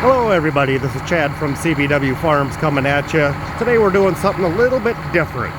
Hello everybody, this is Chad from CBW Farms coming at you. Today we're doing something a little bit different.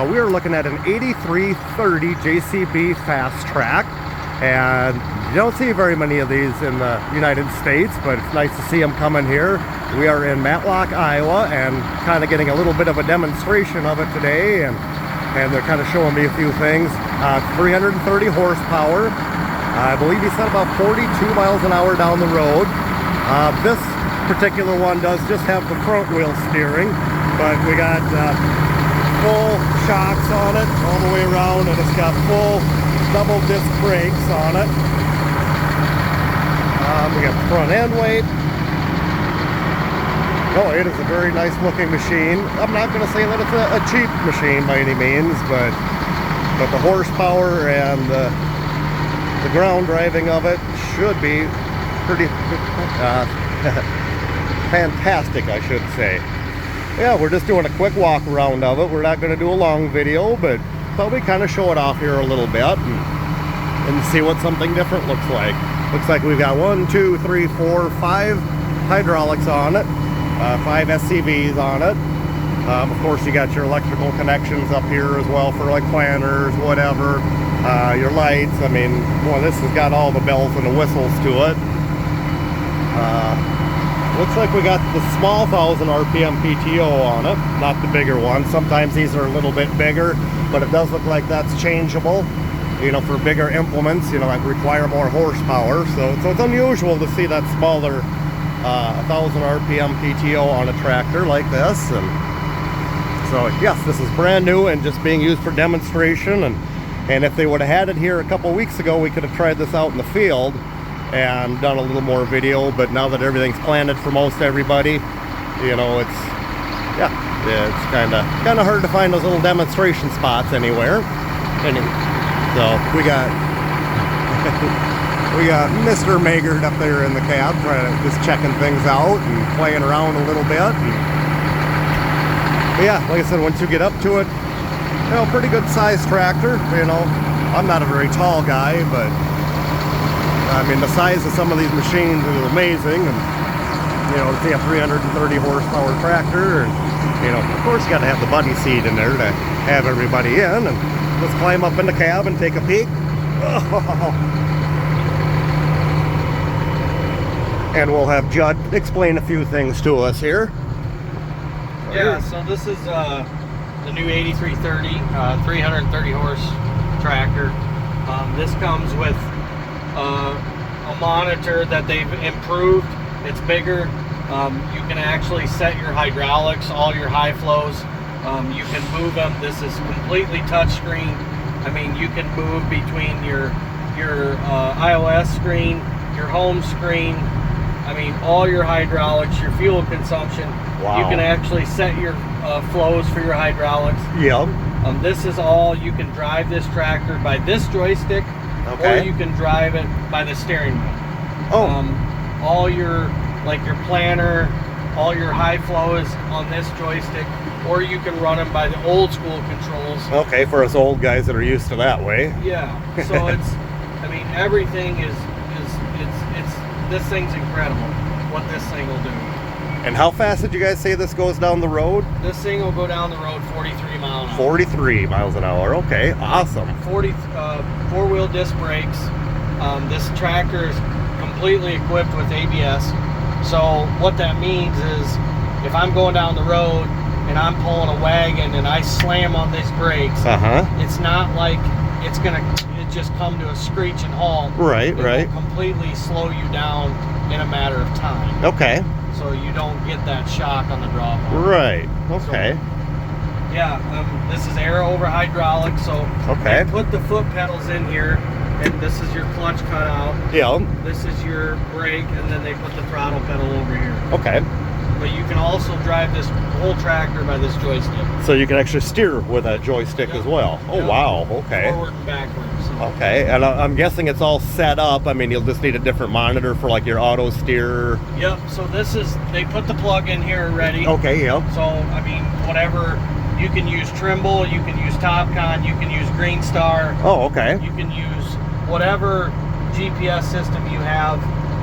We are looking at an 8330 JCB FastTrack, and you don't see very many of these in the United States, but it's nice to see them coming here. We are in Matlock, Iowa, and kind of getting a little bit of a demonstration of it today, and they're kind of showing me a few things. 330 horsepower. I believe he said about 42 miles an hour down the road. This particular one does just have the front wheel steering, but we got full shocks on it all the way around, and it's got full double disc brakes on it. We got front end weight. Oh, it is a very nice looking machine. I'm not going to say that it's a cheap machine by any means, but the horsepower and the ground driving of it should be pretty fantastic, I should say. Yeah, we're just doing a quick walk around of it. We're not going to do a long video, but thought we'd kind of show it off here a little bit and see what something different looks like. Looks like we've got 1, 2, 3, 4, 5 hydraulics on it, 5 SCVs on it. Of course, you got your electrical connections up here as well for like planters, whatever. Your lights. I mean, boy, this has got all the bells and the whistles to it. Looks like we got the small 1000 RPM PTO on it, not the bigger one. Sometimes these are a little bit bigger, but it does look like that's changeable, you know, for bigger implements, you know, that require more horsepower. So it's unusual to see that smaller 1000 RPM PTO on a tractor like this. And so yes, this is brand new and just being used for demonstration. And if they would have had it here a couple weeks ago, we could have tried this out in the field and done a little more video. But now that everything's planted for most everybody, you know, it's kind of hard to find those little demonstration spots anywhere. So we got Mr. Magard up there in the cab, trying to just checking things out and playing around a little bit. But yeah, like I said, once you get up to it, you know, pretty good sized tractor. You know, I'm not a very tall guy, but I mean, the size of some of these machines is amazing. And you know, to see a 330 horsepower tractor, and you know, of course, you got to have the buddy seat in there to have everybody in. And let's climb up in the cab and take a peek. And we'll have Judd explain a few things to us here. Yeah, so this is the new 8330 330 horse tractor. This comes with a monitor that they've improved. It's bigger. You can actually set your hydraulics, all your high flows. You can move them. This is completely touchscreen. I mean, you can move between your iOS screen, your home screen. I mean, all your hydraulics, your fuel consumption. Wow. You can actually set your flows for your hydraulics. Yep. This is all, you can drive this tractor by this joystick, okay, or you can drive it by the steering wheel. Oh. All your, like your planter, all your high flows on this joystick, or you can run them by the old school controls. Okay, for us old guys that are used to that way. Yeah, so it's, I mean, everything is this thing's incredible, what this thing will do. And how fast did you guys say this goes down the road? This thing will go down the road 43 miles an hour. 43 miles an hour, okay, awesome. 4-wheel disc brakes. This tractor is completely equipped with ABS. So what that means is, if I'm going down the road and I'm pulling a wagon and I slam on these brakes, it's not like it's gonna just come to a screeching halt. Right, it will completely slow you down in a matter of time. Okay. So you don't get that shock on the drop. Right. Okay. So, yeah. This is air over hydraulic. So they put the foot pedals in here, and this is your clutch cutout. Yeah. This is your brake, and then they put the throttle pedal over here. Okay. But you can also drive this whole tractor by this joystick. So you can actually steer with that joystick as well. Oh, wow. Okay. Forward and backwards. So. Okay, and I'm guessing it's all set up. I mean, you'll just need a different monitor for like your auto steer. Yep, so this is, they put the plug in here already. Okay, yep. So, I mean, whatever, you can use Trimble, you can use TopCon, you can use Green Star. Oh, okay. You can use whatever GPS system you have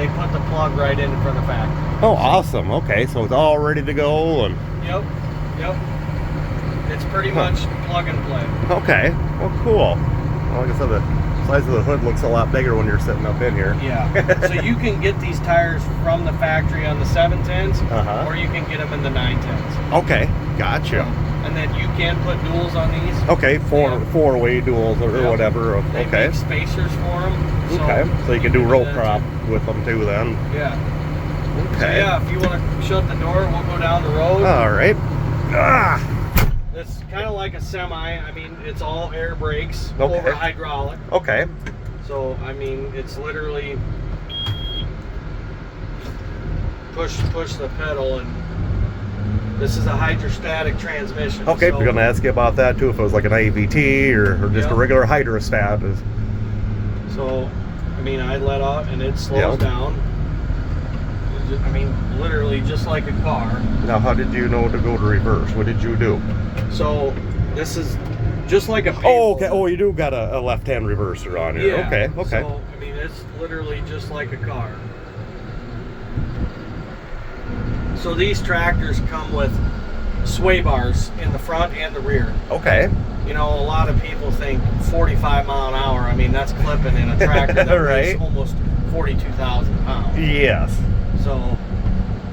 they put the plug right in from the factory. Oh, awesome. Okay, so it's all ready to go. And Yep. It's pretty much plug and play. okay, well, cool. Well, like I said, the size of the hood looks a lot bigger when you're sitting up in here. Yeah. So you can get these tires from the factory on the 710s, or you can get them in the 910s. Okay, gotcha. And then you can put duals on these. Okay, four-way duals or whatever. They make spacers for them. So you can do rope crop with them too then. Yeah. Okay. So yeah, if you want to shut the door, we'll go down the road. All right. It's kind of like a semi. I mean, it's all air brakes over hydraulic. Okay. So, I mean, it's literally push the pedal, and this is a hydrostatic transmission. Okay, we're gonna ask you about that too. If it was like an AVT or just a regular hydrostat. So, I mean, I let out and it slows down. I mean, literally just like a car. Now, how did you know to go to reverse? What did you do? So, this is just like a Oh, okay. Oh, you do got a left-hand reverser on here. Yeah. Okay. So, I mean, it's literally just like a car. So these tractors come with sway bars in the front and the rear. Okay. You know, a lot of people think 45 mile an hour. I mean, that's clipping in a tractor that weighs almost 42,000 pounds. Yes. So,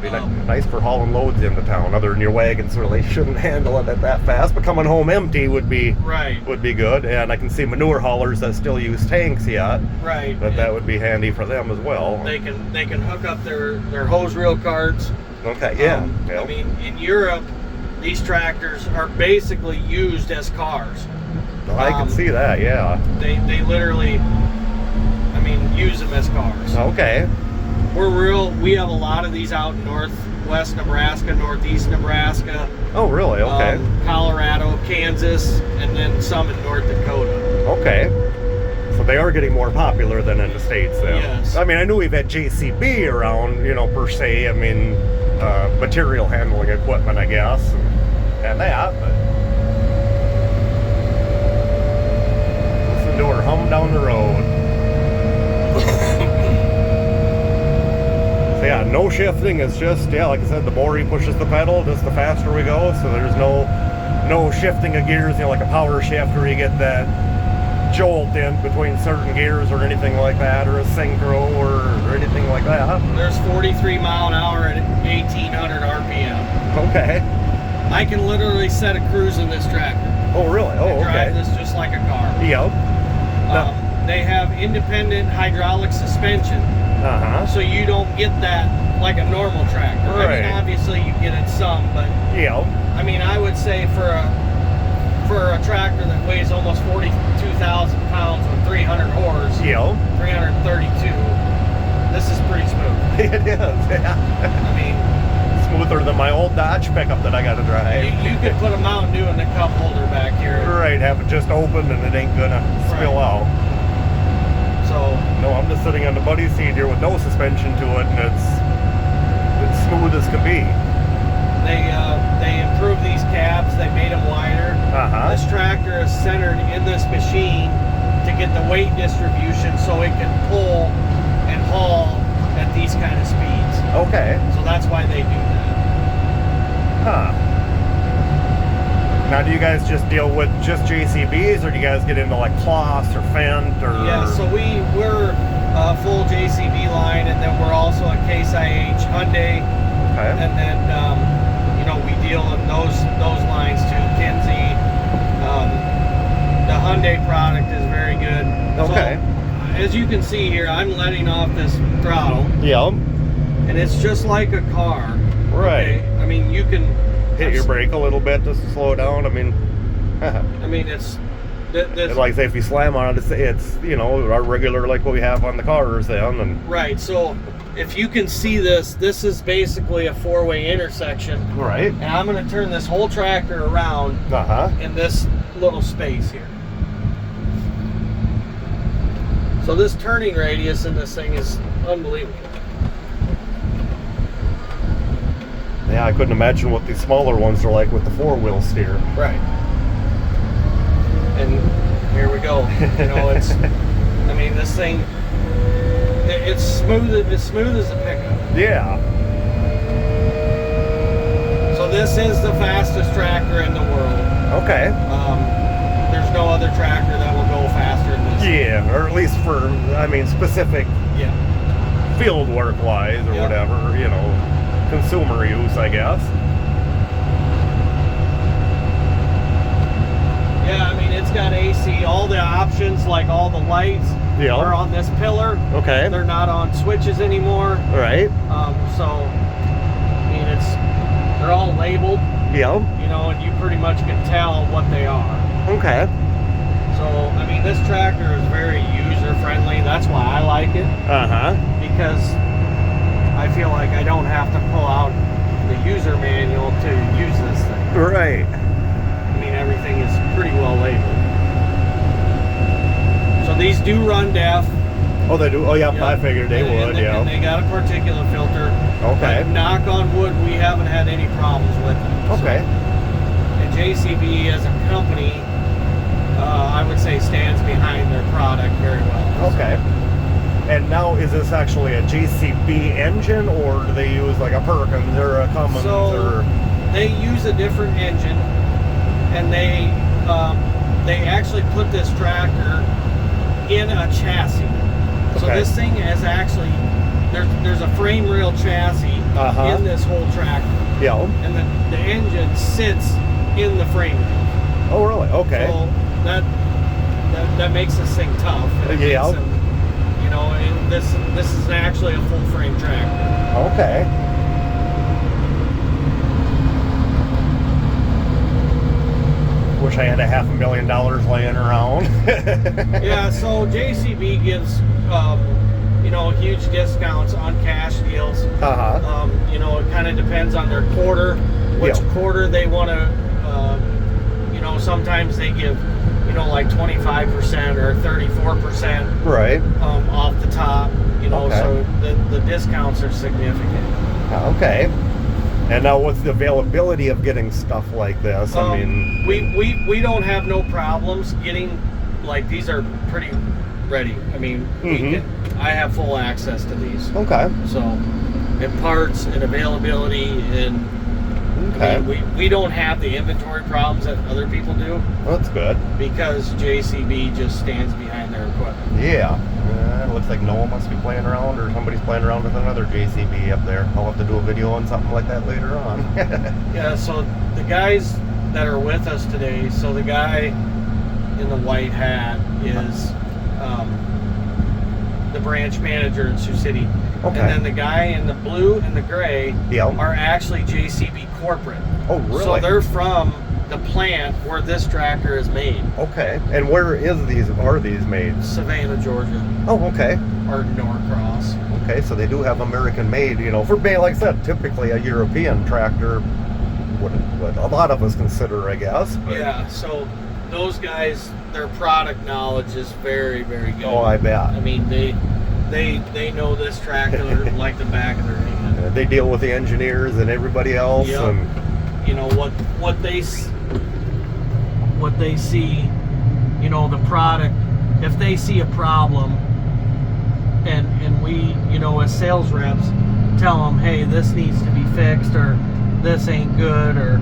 be nice for hauling loads into town. Other than your wagons really shouldn't handle it at that fast, but coming home empty would be good. And I can see manure haulers that still use tanks yet. Right. But that would be handy for them as well. They can hook up their hose reel carts. Okay. Yeah. I mean, in Europe, these tractors are basically used as cars. I can see that. Yeah. They literally, I mean, use them as cars. Okay. We have a lot of these out in northwest Nebraska, northeast Nebraska. Oh, really? Okay. Colorado, Kansas, and then some in North Dakota. Okay. So they are getting more popular than in the States then. Yes. I mean, I knew we've had JCB around, you know, per se. I mean, material handling equipment, I guess, and that, but listen to her hum down the road. So yeah, no shifting. It's just, like I said, the more he pushes the pedal, just the faster we go. So there's no shifting of gears, you know, like a power shift where you get that jolt in between certain gears or anything like that, or a synchro or anything like that. There's 43 mile an hour at 1800 RPM. Okay. I can literally set a cruise in this tractor. Oh, really? Oh, okay. Drive this just like a car. Yep. They have independent hydraulic suspension. So you don't get that like a normal tractor. Right. I mean, obviously you get it some, but I mean, I would say for a tractor that weighs almost 42,000 pounds with 300 horse, 332, this is pretty smooth. It is, yeah. I mean, smoother than my old Dodge pickup that I got to drive. You could put a Mountain Dew in the cup holder back here. Right, have it just open and it ain't gonna spill out. So no, I'm just sitting on the buddy seat here with no suspension to it, and it's smooth as can be. They improved these cabs. They made them wider. This tractor is centered in this machine to get the weight distribution so it can pull and haul at these kind of speeds. Okay. So that's why they do that. Now, do you guys just deal with just JCBs, or do you guys get into like Kloss or Fendt or? Yeah, so we're a full JCB line, and then we're also a Case IH Hyundai. Okay. And then you know, we deal in those lines too. Kinsey. The Hyundai product is very good. Okay. So, as you can see here, I'm letting off this throttle. Yep. And it's just like a car. Right. Okay? I mean, you can hit your brake a little bit just to slow down. I mean, it's like say if you slam on it, it's you know, our regular like what we have on the cars then. And right. So if you can see this is basically a four-way intersection. Right. And I'm going to turn this whole tractor around in this little space here. So this turning radius in this thing is unbelievable. Yeah, I couldn't imagine what these smaller ones are like with the four-wheel steer. Right. And here we go. You know, it's, I mean, this thing, it's smooth as a pickup. Yeah. So this is the fastest tractor in the world. Okay. There's no other tractor that will go faster than this. Yeah, or at least for, I mean, specific field work wise or whatever, you know, consumer use, I guess. Yeah, I mean, it's got AC. All the options, like all the lights, are on this pillar. Okay. They're not on switches anymore. Right. So, I mean, they're all labeled. Yeah. You know, and you pretty much can tell what they are. Okay. So, I mean, this tractor is very user-friendly. That's why I like it. Because I feel like I don't have to pull out the user manual to use this thing. Right. I mean, everything is pretty well labeled. So these do run DEF. Oh, they do? Oh, yeah, I figured they would, And they got a particulate filter. Okay. But knock on wood, we haven't had any problems with it. Okay. So, and JCB as a company, I would say stands behind their product very well. Okay. And now, is this actually a JCB engine, or do they use like a Perkins or a Cummins? So they use a different engine, and they actually put this tractor in a chassis. So this thing is actually there's a frame rail chassis in this whole tractor. Yeah. And the engine sits in the frame rail. Oh, really? Okay. So that makes this thing tough. Yeah. You know, and this is actually a full frame tractor. Okay. Wish I had $500,000 laying around. Yeah, so JCB gives you know, huge discounts on cash deals. You know, it kind of depends on their quarter, which quarter they want to. You know, sometimes they give, you know, like 25% or 34%. Right. Off the top. You know, so the discounts are significant. Okay. And now, what's the availability of getting stuff like this? I mean, we don't have no problems getting, like, these are pretty ready. I mean, I have full access to these. Okay. So, and parts and availability and I mean, we don't have the inventory problems that other people do. Well, that's good. Because JCB just stands behind their equipment. Yeah. It looks like Noah must be playing around, or somebody's playing around with another JCB up there. I'll have to do a video on something like that later on. Yeah, so the guys that are with us today, so the guy in the white hat is the branch manager in Sioux City. Okay. And then the guy in the blue and the gray are actually JCB corporate. Oh, really? So they're from the plant where this tractor is made. Okay. And where are these made? Savannah, Georgia. Oh, okay. Or Norcross. Okay, so they do have American made, you know, for being, like I said, typically a European tractor, what a lot of us consider, I guess. But. Yeah, so those guys, their product knowledge is very, very good. Oh, I bet. I mean, they know this tractor like the back of their hand. They deal with the engineers and everybody else. Yep. And you know what they see, you know, the product. If they see a problem, and we, you know, as sales reps, tell them, hey, this needs to be fixed, or this ain't good, or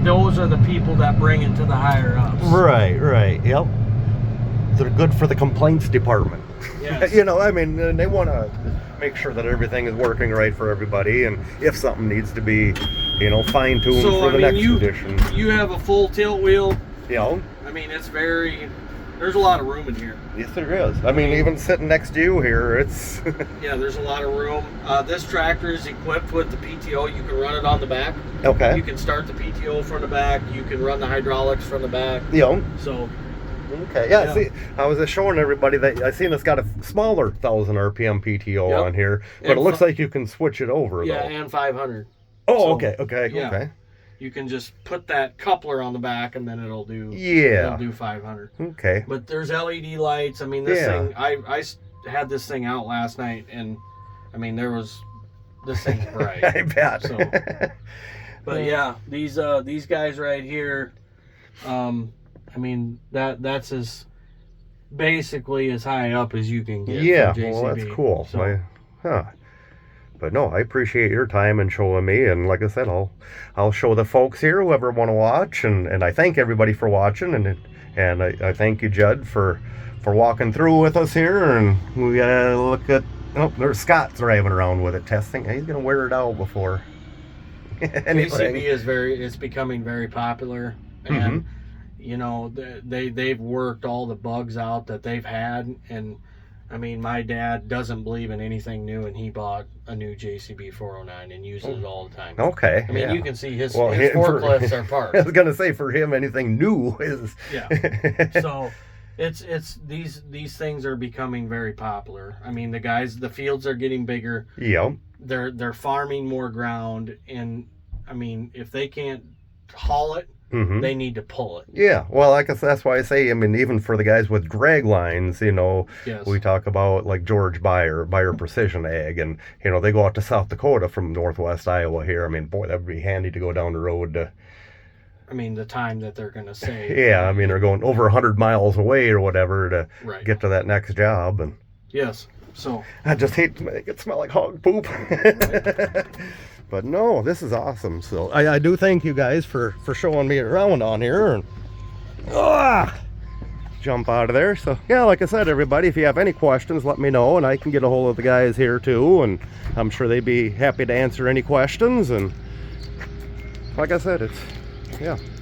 those are the people that bring it to the higher ups. Right. Yep. They're good for the complaints department. Yes. You know, I mean, they want to make sure that everything is working right for everybody, and if something needs to be, you know, fine-tuned for the next edition. You have a full tilt wheel. Yeah. I mean, there's a lot of room in here. Yes, there is. I mean, even sitting next to you here, it's... Yeah, there's a lot of room. This tractor is equipped with the PTO. You can run it on the back. Okay. You can start the PTO from the back. You can run the hydraulics from the back. Yeah. So... Okay, yeah. See, I was just showing everybody that I seen it's got a smaller 1,000 RPM PTO on here, but it looks like you can switch it over. Yeah, though. And 500. Oh, so, okay. You can just put that coupler on the back, and then it'll do. Yeah. It'll do 500. Okay. But there's LED lights. I mean, this thing. I had this thing out last night, and I mean, this thing's bright. I bet. So, but yeah, these guys right here. I mean, that's as basically as high up as you can get. Yeah, from JCB. well, that's cool. So, But no, I appreciate your time and showing me. And like I said, I'll show the folks here, whoever want to watch. And I thank everybody for watching. And I thank you, Judd, for walking through with us here. And we gotta look at. Oh, there's Scott driving around with it, testing. He's gonna wear it out before anything. JCB is becoming very popular, and you know they've worked all the bugs out that they've had. And I mean, my dad doesn't believe in anything new, and he bought a new JCB 409 and uses it all the time. Okay. I mean, you can see his forklifts are parked. I was gonna say, for him, anything new is. Yeah. So it's these things are becoming very popular. I mean, the fields are getting bigger. Yep. They're farming more ground, and I mean, if they can't haul it, they need to pull it. Yeah, well, I guess that's why I say, I mean, even for the guys with drag lines, you know, Yes. we talk about like George Bayer Precision Ag, and, you know, they go out to South Dakota from northwest Iowa here. I mean, boy, that would be handy to go down the road to. I mean, the time that they're going to save. Yeah, I mean, they're going over 100 miles away or whatever to Right. get to that next job. And Yes. So I just hate to make it smell like hog poop. But no, this is awesome. So I do thank you guys for showing me around on here. And jump out of there. So yeah, like I said, everybody, if you have any questions, let me know, and I can get a hold of the guys here too, and I'm sure they'd be happy to answer any questions. And like I said, it's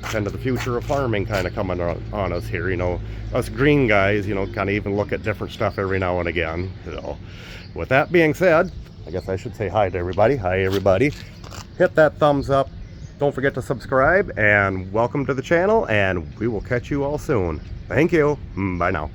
kind of the future of farming kind of coming on us here. You know, us green guys, you know, kind of even look at different stuff every now and again. So with that being said, I guess I should say hi to everybody. Hi, everybody. Hit that thumbs up. Don't forget to subscribe, and welcome to the channel, and we will catch you all soon. Thank you. Bye now.